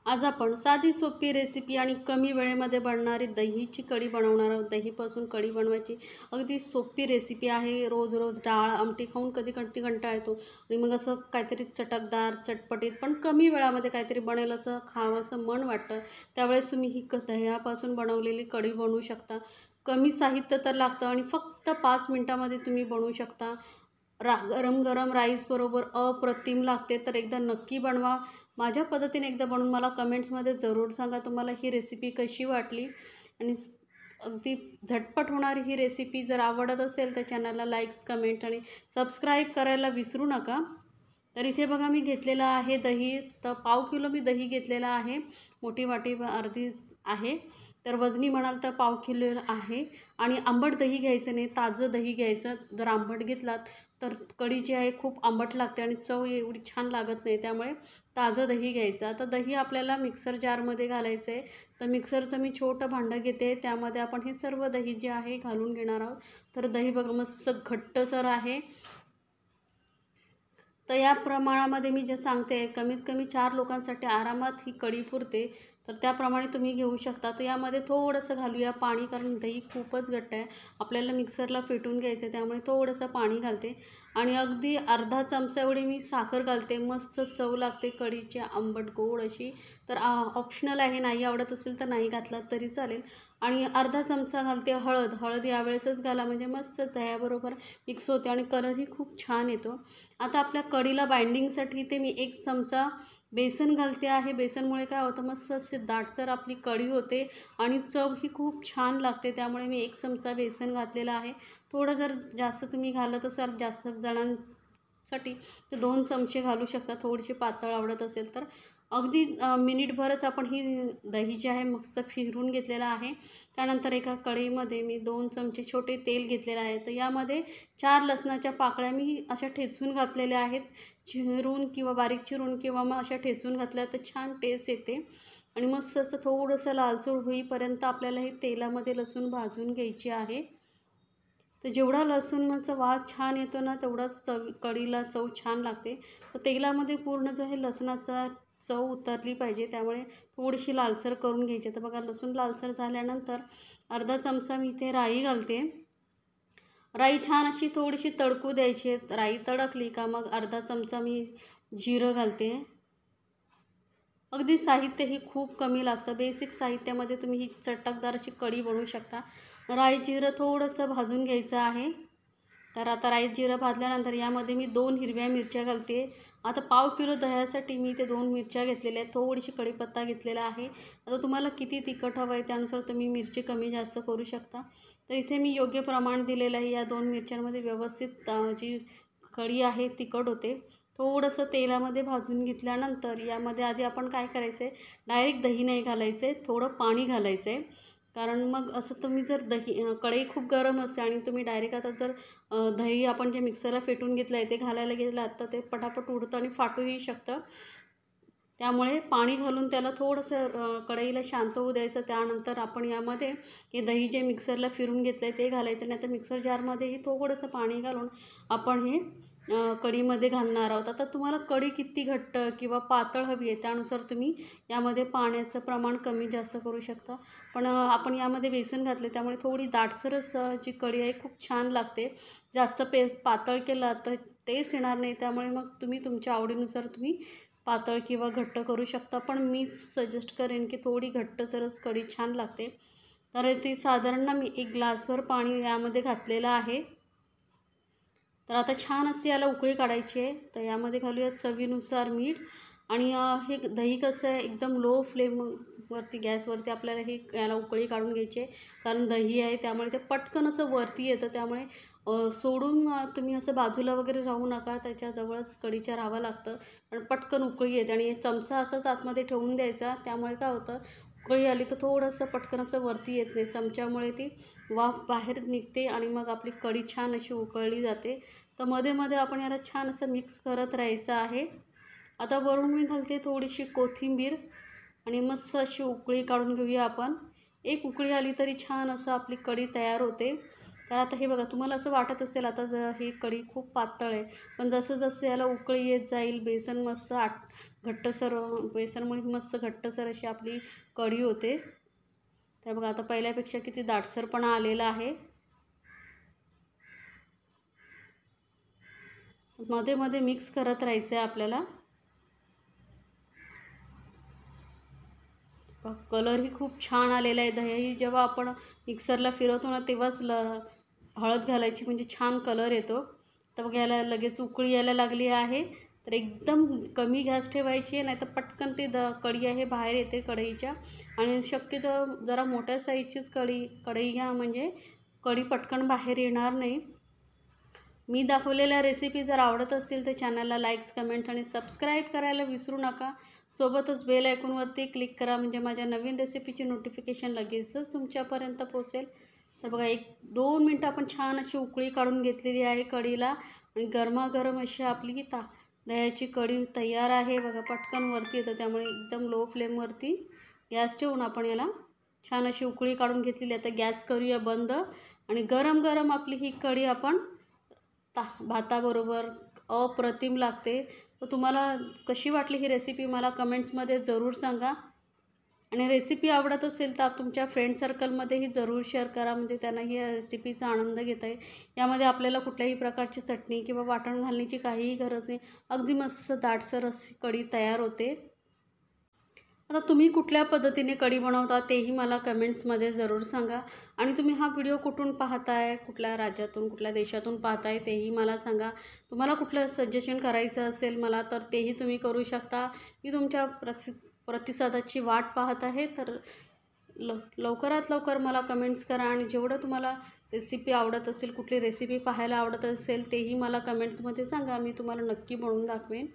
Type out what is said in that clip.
आज आपण साधी सोपी रेसिपी आणि कमी वेळेमध्ये बनणारी दहीची कढी बनवणार आहोत. दहीपासून कढी बनवायची अगदी सोपी रेसिपी आहे. रोज रोज डाळ आमटी खाऊन कधी कधी कंटाळा येतो आणि मग असं काहीतरी चटकदार चटपटीत पण कमी वेळामध्ये काहीतरी बनेल असं खावंसं मन वाटतं. त्यावेळेस तुम्ही ही दह्यापासून बनवलेली कढी बनवू शकता. कमी साहित्य तर लागतं आणि फक्त 5 मिनिटामध्ये तुम्ही बनवू शकता. गरम गरम राईसबरोबर अप्रतिम लागते. तर एकदा नक्की बनवा. माझ्या पद्धतीने एकदा बनवून मला कमेंट्समध्ये ज़रूर सांगा तुम्हाला ही रेसिपी कशी वाटली. आणि अगदी झटपट होणारी ही रेसिपी जर आवडत असेल तर चॅनलला लाईक्स, कमेंट आणि सबस्क्राईब करायला विसरू नका. तर इथे बघा मी घेतलेलं आहे दही. तर पाव किलो मी दही घेतलेला आहे. मोठी वाटी अर्धी आहे. तर वजनी म्हणाल तर पाव किलो आहे. आणि आंबट दही घ्यायचं नाही, ताजं दही घ्यायचं. जर आंबट घेतलात तर कढी जी आहे खूप आंबट लागते आणि चव एवढी छान लागत नाही. त्यामुळे ताजं दही घ्यायचं. आता दही आपल्याला मिक्सर जारमध्ये घालायचं आहे. तर मिक्सरचं मी छोटं भांडं घेते. त्यामध्ये आपण हे सर्व दही जे आहे घालून घेणार आहोत. तर दही बघा मस्त घट्टसर आहे. तर या प्रमाणामध्ये मी जे सांगते कमीत कमी 4 लोकांसाठी आरामात ही कढी पुरते. तर त्याप्रमाणे तुम्ही घेऊ शकता. तर यामध्ये थोडंसं घालूया पाणी, कारण दही खूपच घट्ट आहे. आपल्याला मिक्सरला फेटून घ्यायचं आहे, त्यामुळे थोडंसं पाणी घालते. आणि अगदी अर्धा चमचा एवढी मी साखर घालते. मस्त चव लागते कढीची आंबट गोड अशी. तर ऑप्शनल आहे, नाही आवडत असेल तर नाही घातला तरी चालेल. आणि अर्धा चमचा घालते हळद. हळद यावेळेसच घाला म्हणजे मस्त दह्याबरोबर मिक्स होते आणि कलरही खूप छान येतो. आता आपल्या कढीला बाइंडिंगसाठी इथे मी 1 चमचा बेसन घालते आहे. बेसनमुळे काय होतं मस्त अशी दाटसर आपली कढी होते आणि चव ही खूप छान लागते. त्यामुळे मी 1 चमचा बेसन घातलेला आहे. थोडं जर जास्त तुम्ही घालत असाल जास्त जणांसाठी तर 2 चमचे घालू शकता, थोडीशी पातळ आवडत असेल तर. अगदी मिनिटभरच आपण ही दही जी आहे मस्त फिरवून घेतलेलं आहे. त्यानंतर एका कढईमध्ये मी 2 चमचे छोटे तेल घेतलेलं आहे. तर यामध्ये 4 लसणाच्या पाकळ्या मी अशा ठेचून घातलेल्या आहेत. चिरून किंवा बारीक चिरून किंवा मग अशा ठेचून घातल्या तर छान टेस्ट येते. आणि मस्त असं थोडंसं लालसर होईपर्यंत आपल्याला हे तेलामध्ये लसूण भाजून घ्यायची आहे. तर जेवढा लसूणाचा वास छान येतो ना तेवढाच कढीला चव छान लागते. तर तेलामध्ये पूर्ण जो आहे लसणाचा चव उतरली पाहिजे, त्यामुळे थोडीशी लालसर करून घ्यायची. तर बघा लसूण लालसर झाल्यानंतर अर्धा चमचा मी इथे राई घालते. राई छान अशी थोडीशी तडकू द्यायची आहे. राई तडकली का मग अर्धा चमचा मी जिरं घालते. अगदी साहित्यही खूप कमी लागतं. बेसिक साहित्यामध्ये तुम्ही ही चटकदार अशी कढी बनवू शकता. राई जिरं थोडंसं भाजून घ्यायचं आहे. तर आता राई जिरं भाजल्यानंतर यामध्ये मी 2 हिरव्या मिरच्या घालते. आता पाव किलो दह्यासाठी मी ते 2 मिरच्या घेतलेल्या आहेत. थोडीशी कढीपत्ता घेतलेला आहे. आता तुम्हाला किती तिखट हवं आहे त्यानुसार तुम्ही मिरची कमी जास्त करू शकता. तर इथे मी योग्य प्रमाण दिलेलं आहे. या 2 मिरच्यांमध्ये व्यवस्थित जी कढी आहे तिखट होते. थोडंसं तेलामध्ये भाजून घेतल्यानंतर यामध्ये आधी आपण काय करायचं आहे, डायरेक्ट दही नाही घालायचं आहे, थोडं पाणी घालायचं आहे. कारण मग असं तुम्ही जर कढई खूप गरम असते आणि तुम्ही डायरेक्ट आता जर दही आपण जे मिक्सरला फेटून घेतलं आहे ते घालायला गेलात तर ते पटापट उडतं आणि फाटूही शकतं. त्यामुळे पाणी घालून त्याला थोडंसं कढईला शांत होऊ द्यायचं. त्यानंतर आपण यामध्ये हे दही जे मिक्सरला फिरून घेतलं आहे ते घालायचं. नाही तर मिक्सर जारमध्येही थोडंसं पाणी घालून आपण हे कढीमध्ये घालणार आहोत. आता तुम्हाला कढी किती घट्ट किंवा पातळ हवी आहे त्यानुसार तुम्ही यामध्ये पाण्याचं प्रमाण कमी जास्त करू शकता. पण आपण यामध्ये बेसन घातले त्यामुळे थोडी दाटसरच जी कढी आहे खूप छान लागते. जास्त पातळ केला तर टेस्ट येणार नाही. त्यामुळे मग तुम्ही तुमच्या आवडीनुसार तुम्ही पातळ किंवा घट्ट करू शकता. पण मी सजेस्ट करेन की थोडी घट्टसरच कढी छान लागते. तर ते साधारण ना मी 1 ग्लासभर पाणी यामध्ये घातलेलं आहे. तर आता छान अशी याला उकळी काढायची आहे. तर यामध्ये घालूया चवीनुसार मीठ. आणि हे दही कसं आहे एकदम लो फ्लेमवरती गॅसवरती आपल्याला याला उकळी काढून घ्यायची आहे. कारण दही आहे त्यामुळे ते पटकन असं वरती येतं. त्यामुळे सोडून तुम्ही असं बाजूला वगैरे राहू नका. त्याच्याजवळच कढीच्या राहावं लागतं. कारण पटकन उकळी येते आणि चमचा असाच आतमध्ये ठेवून द्यायचा. त्यामुळे काय होतं उकळी आली तर थोडंसं पटकन असं वरती येत नाही. चमच्यामुळे ती वाफ बाहेर निघते आणि मग आपली कढी छान अशी उकळली जाते. तर मध्ये मध्ये आपण याला छान असं मिक्स करत राहायचं आहे. आता वरून मी घालते थोडीशी कोथिंबीर आणि मस्त अशी उकळी काढून घेऊया आपण. 1 उकळी आली तरी छान असं आपली कढी तयार होते. तर आता हे बघा, तुम्हाला असं वाटत असेल आता ही कढी खूप पातळ आहे, पण जसं जसं याला उकळी येत जाईल, बेसन मस्त घट्टसर, बेसनमुळे मस्त घट्टसर अशी आपली कढी होते. तर बघा आता पहिल्यापेक्षा किती दाटसरपणा आलेला आहे. मध्ये मध्ये मिक्स करत राहायचं आहे आपल्याला. कलरही खूप छान आलेला आहे. दही जेव्हा आपण मिक्सरला फिरवतो ना, तेव्हाच हळद घालायची, म्हणजे छान कलर येतो. तर बघा याला लगेच उकळी यायला लागली आहे. तर एकदम कमी गॅस ठेवायची आहे, नाही तर पटकन ते कढी आहे बाहेर येते कढईच्या. आणि शक्यतो जरा मोठ्या साईजचीच कढई घ्या, म्हणजे कढी पटकन बाहेर येणार नाही. मी दाखवलेल्या रेसिपी जर आवडत असतील तर चॅनलला लाईक्स, कमेंट्स आणि सबस्क्राईब करायला विसरू नका. सोबतच बेल आयकॉनवरती क्लिक करा, म्हणजे माझ्या नवीन रेसिपीची नोटिफिकेशन लगेचच तुमच्यापर्यंत पोहोचेल. तर बघा 1-2 मिनटं आपण छान अशी उकळी काढून घेतलेली आहे कढीला, आणि गरमागरम अशी आपली दह्याची कढी तयार आहे. बघा पटकन वरती येतं, त्यामुळे एकदम लो फ्लेमवरती गॅस ठेवून आपण याला छान अशी उकळी काढून घेतलेली. आता गॅस करूया बंद, आणि गरम गरम आपली ही कढी आपण भाताबरोबर अप्रतिम लागते. तर तुम्हाला कशी वाटली ही रेसिपी मला कमेंट्समध्ये जरूर सांगा. आणि रेसिपी आवडत असेल तर तुमच्या फ्रेंड सर्कलमध्येही जरूर शेअर करा, म्हणजे त्यांना ही रेसिपीचा आनंद घेता येईल. यामध्ये आपल्याला कुठल्याही प्रकारची चटणी किंवा वाटण घालण्याची काहीही गरज नाही. अगदी मस्त दाटसर अशी कढी तयार होते. आता तुम्ही कुठल्या पद्धतीने कढी बनवता तेही मला कमेंट्समध्ये जरूर सांगा. आणि तुम्ही हा व्हिडिओ कुठून पाहताय, कुठल्या राज्यातून, कुठल्या देशातून पाहताय तेही मला सांगा. तुम्हाला कुठलं सजेशन करायचं असेल मला, तर तेही तुम्ही करू शकता. मी तुमच्या प्रतिसादाची वाट पाहत आहे. तर लवकरात लवकर मला कमेंट्स करा, आणि जेवढं तुम्हाला रेसिपी आवडत असेल, कुठली रेसिपी पाहायला आवडत असेल तेही मला कमेंट्समध्ये सांगा. मी तुम्हाला नक्की बनवून दाखवेन.